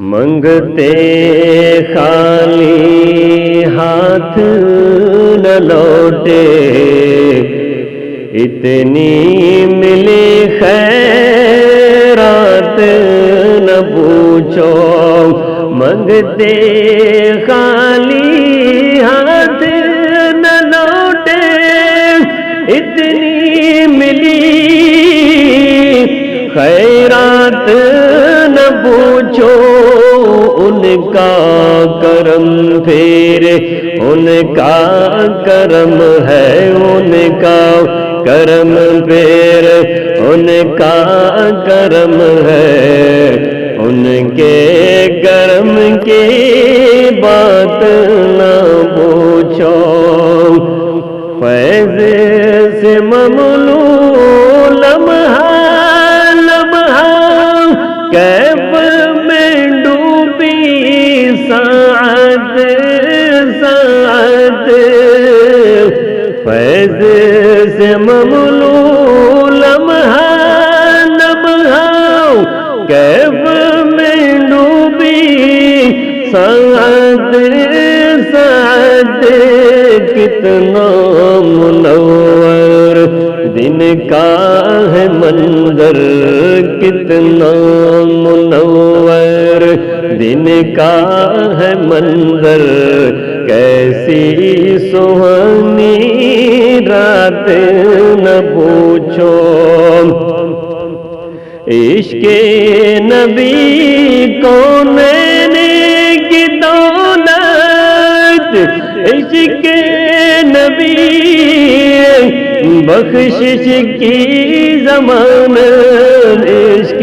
منگتے خالی ہاتھ نہ لوٹے، اتنی ملی خیرات نہ پوچھو۔ منگتے خالی ہاتھ نہ لوٹے، اتنی ملی خیرات نہ پوچھو۔ ان کا کرم پھر ان کا کرم ہے، ان کا کرم پھر ان کا کرم ہے، ان کے کرم کی بات نہ پوچھو۔ فیض سے مملو لمحہ لمحہ کیف میں ڈوبی ساعت ساعت، فیض سے مملو لمحہ لمحہ کیف میں ڈوبی ساعت ساعت، کتنا منور دن کا ہے منظر، کتنا منور دن کا ہے منظر، کیسی سہانی رات نہ پوچھو۔ عشق نبی کونین کی دولت، عشق نبی بخشش کی ضمانت، عشق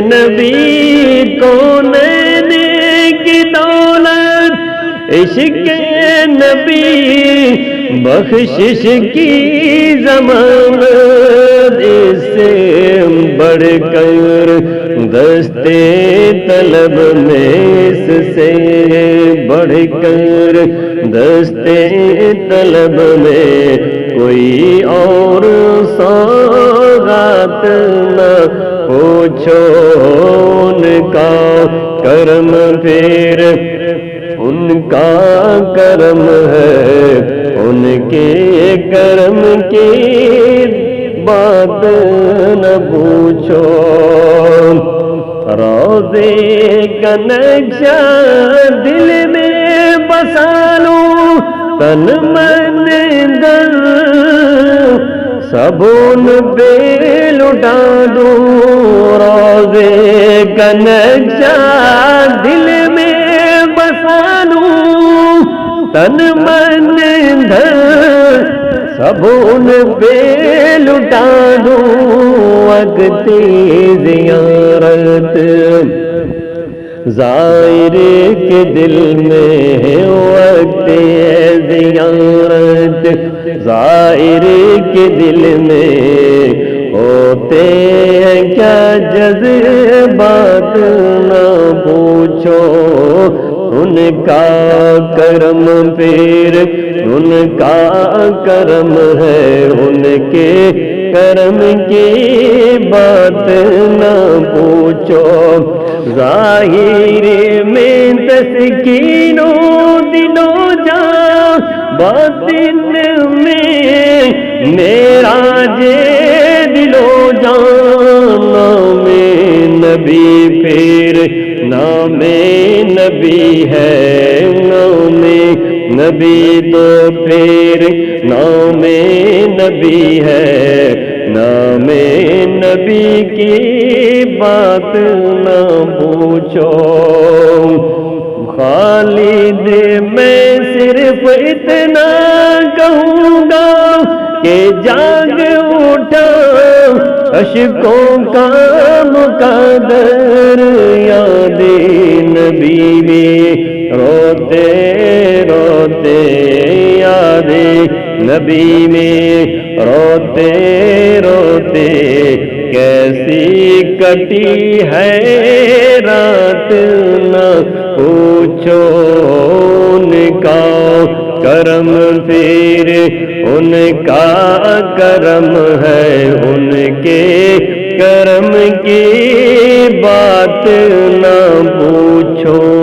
نبی کونین کی دولت، عشق نبی بخشش کی ضمانت، اس سے بڑھ کر دستے طلب میں، اس سے بڑھ کر دستے طلب میں کوئی اور سوغات نہ پوچھو۔ ان کا کرم پھر ان کا کرم ہے، ان کے کرم کی بات نہ پوچھو۔ روضے کا نقشہ دل میں بسا لوں، تن من دل سبون پہ لٹا دوں۔ روضے کا نقشہ دل میں بسا لوں، تن من دل سبون پہ لٹا دوں۔ وقت زیارت زائر کے دل میں ہے، وقت زیارت زائر کے دل میں ہوتے ہیں کیا جذبات نہ پوچھو۔ ان کا کرم پھر ان کا کرم ہے، ان کے کرم کی بات نہ پوچھو۔ ظاہر میں تسکین و دل و جان، باطن میں معراج دل و جان۔ نام نبی پھر نام نبی ہے، نام نبی تو پھر نام نبی ہے، نام نبی کی بات نہ پوچھو۔ خالد میں صرف اتنا کہوں گا کہ جاگ اٹھا اشکوں کا مقدر، یاد نبی میں روتے روتے، یاد نبی میں روتے روتے کیسی کٹی ہے رات نہ پوچھو۔ ان کا کرم پھر ان کا کرم ہے، ان کے کرم کی بات نہ چھوڑ